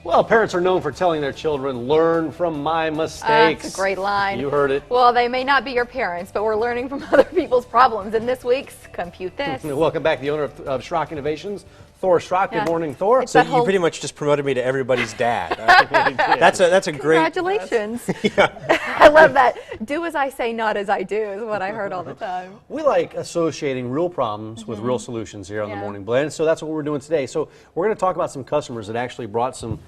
Well, parents are known for telling their children, learn from my mistakes. That's a great line. You heard it. Well, they may not be your parents, but we're learning from other people's problems in this week's Compute This. Welcome back, the owner of Schrock Innovations, Thor Schrock. Yeah. Good morning, Thor. So you pretty much just promoted me to everybody's dad. That's a great. Congratulations. I love that. Do as I say, not as I do is what I heard all the time. We like associating real problems with real solutions here on the Morning Blend, so that's what we're doing today. So we're going to talk about some customers that actually brought some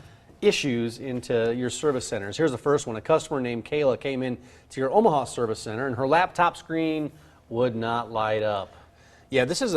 issues into your service centers. Here's the first one. A customer named Kayla came in to your Omaha service center, and her laptop screen would not light up. Yeah, this is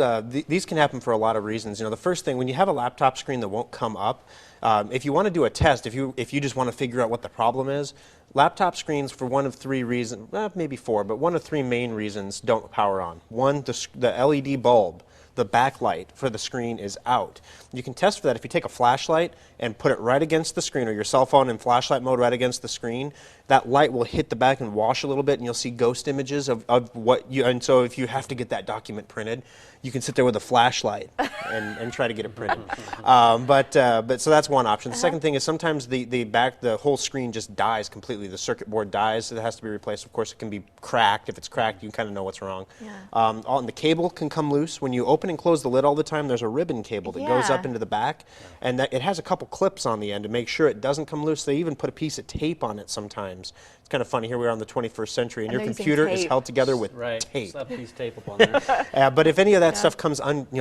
these can happen for a lot of reasons. You know, the first thing, when you have a laptop screen that won't come up, if you want to do a test, if you just want to figure out what the problem is, laptop screens for one of three reasons, maybe four, but one of three main reasons don't power on. One, the LED bulb, the backlight for the screen is out. You can test for that if you take a flashlight and put it right against the screen, or your cell phone in flashlight mode right against the screen. That light will hit the back and wash a little bit, and you'll see ghost images of what you, and so if you have to get that document printed, you can sit there with a flashlight and try to get it printed. But so that's one option. The second thing is sometimes the whole screen just dies completely. The circuit board dies, so it has to be replaced. Of course, it can be cracked. If it's cracked, you kind of know what's wrong. Yeah. The cable can come loose. When you open and close the lid all the time, there's a ribbon cable that goes up into the back, and it has a couple clips on the end to make sure it doesn't come loose. They even put a piece of tape on it sometimes. It's kind of funny. Here we are in the 21st century, and your computer is held together with tape. Slap a piece of tape up on there. But if any of that stuff comes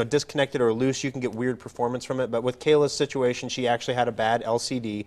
disconnected or loose, you can get weird performance from it. But with Kayla's situation, she actually had a bad LCD.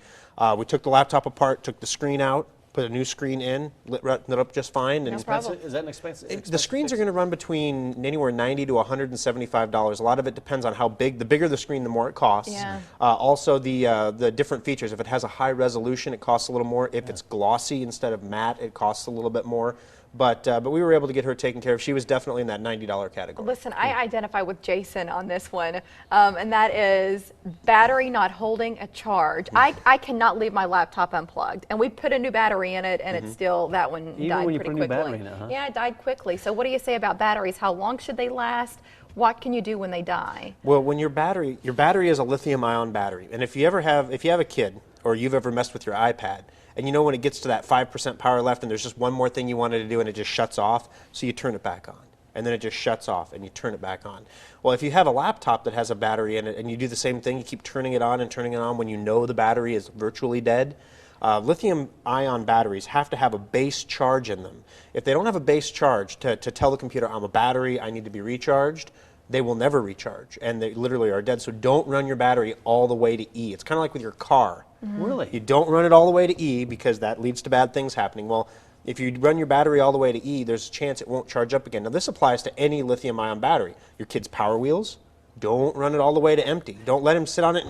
We took the laptop apart, took the screen out, put a new screen in, lit up just fine. And No problem. Is that an expensive? The screens are going to run between anywhere $90 to $175. A lot of it depends on how big. The bigger the screen, the more it costs. Yeah. Also, the different features. If it has a high resolution, it costs a little more. If it's glossy instead of matte, it costs a little bit more. But we were able to get her taken care of. She was definitely in that $90 category. Listen, I identify with Jason on this one, and that is battery not holding a charge. I cannot leave my laptop unplugged, and we put a new battery in it, and it's still, that one Even died when you pretty put a new quickly. battery in it, huh? Yeah, it died quickly. So what do you say about batteries? How long should they last? What can you do when they die? Well, when your battery is a lithium-ion battery, and if you have a kid or you've ever messed with your iPad, and you know when it gets to that 5% power left and there's just one more thing you wanted to do and it just shuts off, so you turn it back on. And then it just shuts off and you turn it back on. Well, if you have a laptop that has a battery in it and you do the same thing, you keep turning it on and turning it on when you know the battery is virtually dead, lithium-ion batteries have to have a base charge in them. If they don't have a base charge to tell the computer, I'm a battery, I need to be recharged, they will never recharge, and they literally are dead. So don't run your battery all the way to E. It's kind of like with your car. Really? You don't run it all the way to E because that leads to bad things happening. Well, if you run your battery all the way to E, there's a chance it won't charge up again. Now, this applies to any lithium-ion battery. Your kid's Power Wheels, don't run it all the way to empty. Don't let him sit on it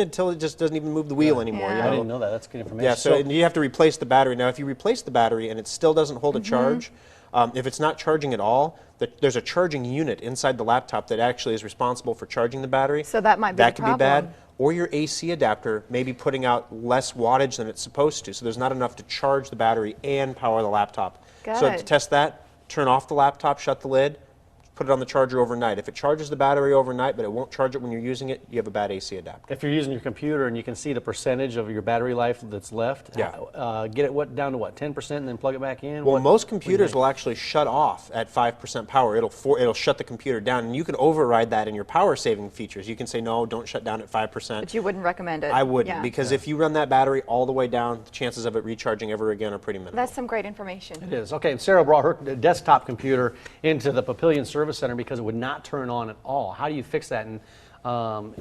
until it just doesn't even move the wheel anymore. Yeah. You know? I didn't know that. That's good information. Yeah, so you have to replace the battery. Now, if you replace the battery and it still doesn't hold a charge, if it's not charging at all, there's a charging unit inside the laptop that actually is responsible for charging the battery. So that might be that the could be bad. problem. Or your AC adapter may be putting out less wattage than it's supposed to, so there's not enough to charge the battery and power the laptop. So to Good. test that, turn off the laptop, shut the lid, put it on the charger overnight. If it charges the battery overnight, but it won't charge it when you're using it, you have a bad AC adapter. If you're using your computer and you can see the percentage of your battery life that's left, get it down to what, 10% and then plug it back in? Well, most computers will actually shut off at 5% power. It'll shut the computer down, and you can override that in your power saving features. You can say, no, don't shut down at 5%. But you wouldn't recommend it. I wouldn't, Yeah. because if you run that battery all the way down, the chances of it recharging ever again are pretty minimal. That's some great information. It is. Okay, and Sarah brought her desktop computer into the Papillion Service Center because it would not turn on at all. How do you fix that? And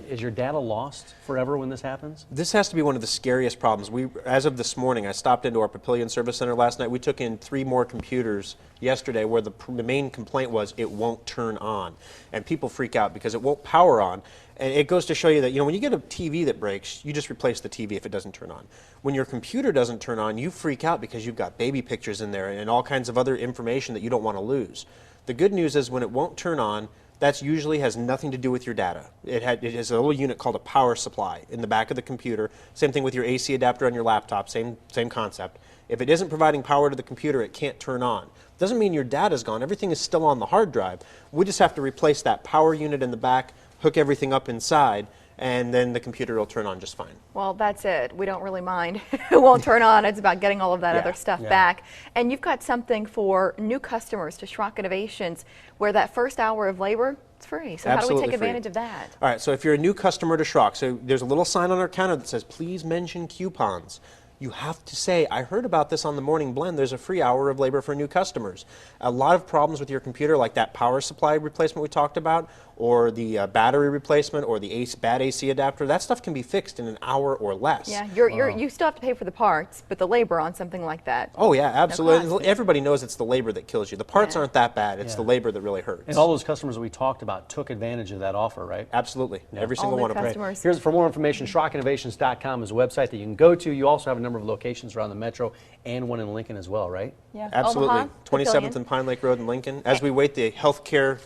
is your data lost forever when this happens? This has to be one of the scariest problems. As of this morning, I stopped into our Papillion Service Center last night. We took in 3 more computers yesterday where the main complaint was it won't turn on. And people freak out because it won't power on. And it goes to show you that, when you get a TV that breaks, you just replace the TV if it doesn't turn on. When your computer doesn't turn on, you freak out because you've got baby pictures in there and all kinds of other information that you don't want to lose. The good news is when it won't turn on, that usually has nothing to do with your data. It has a little unit called a power supply in the back of the computer. Same thing with your AC adapter on your laptop, same concept. If it isn't providing power to the computer, it can't turn on. Doesn't mean your data's gone. Everything is still on the hard drive. We just have to replace that power unit in the back, hook everything up inside, and then the computer will turn on just fine. Well, that's it. We don't really mind. It won't turn on. It's about getting all of that Yeah. other stuff Yeah. back. And you've got something for new customers to Schrock Innovations where that first hour of labor, it's free. So how do we Absolutely take free. advantage of that? All right, so if you're a new customer to Schrock, so there's a little sign on our counter that says, please mention coupons. You have to say, I heard about this on the Morning Blend. There's a free hour of labor for new customers. A lot of problems with your computer, like that power supply replacement we talked about, or the battery replacement, or the bad AC adapter, that stuff can be fixed in an hour or less. Yeah, you still have to pay for the parts, but the labor on something like that. Oh yeah, absolutely. cost. Everybody knows it's the labor that kills you. The parts Yeah. aren't that bad. It's Yeah. the labor that really hurts. And all those customers that we talked about took advantage of that offer, right? Absolutely. Every single All new one of them. customers. Here's for more information, SchrockInnovations.com is a website that you can go to. You also have a number of locations around the metro and one in Lincoln as well, right? Yeah. Absolutely. Omaha, 27th Papillion. and Pine Lake Road in Lincoln. As we wait the healthcare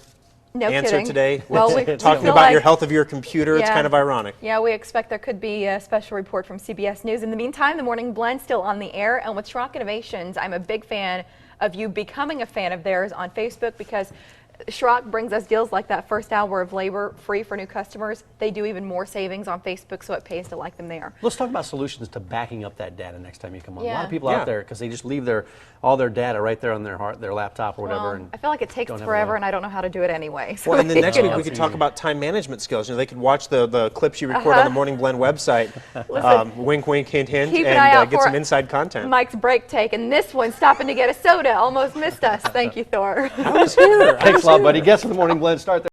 No answer kidding. today, Well, we talking feel about like- your health of your computer, it's Yeah. kind of ironic. Yeah, we expect there could be a special report from CBS News. In the meantime, the Morning Blend still on the air. And with Schrock Innovations, I'm a big fan of you becoming a fan of theirs on Facebook because Schrock brings us deals like that first hour of labor free for new customers. They do even more savings on Facebook, so it pays to like them there. Let's talk about solutions to backing up that data next time you come on. A lot Yeah. of people Yeah. out there, because they just leave all their data right there on their laptop or whatever. Well, and I feel like it takes don't have a forever, way. and I don't know how to do it anyway. So Well, and then next week we That's could talk easy. about time management skills. You know, they could watch the clips you record on the Morning Blend website. Wink, wink, hint, hint, Keep an and eye out get for some inside content. Mike's break take, and this one stopping to get a soda almost missed us. Thank you, Thor. I was here. Thanks a lot, buddy. Guests of the Morning Blend start their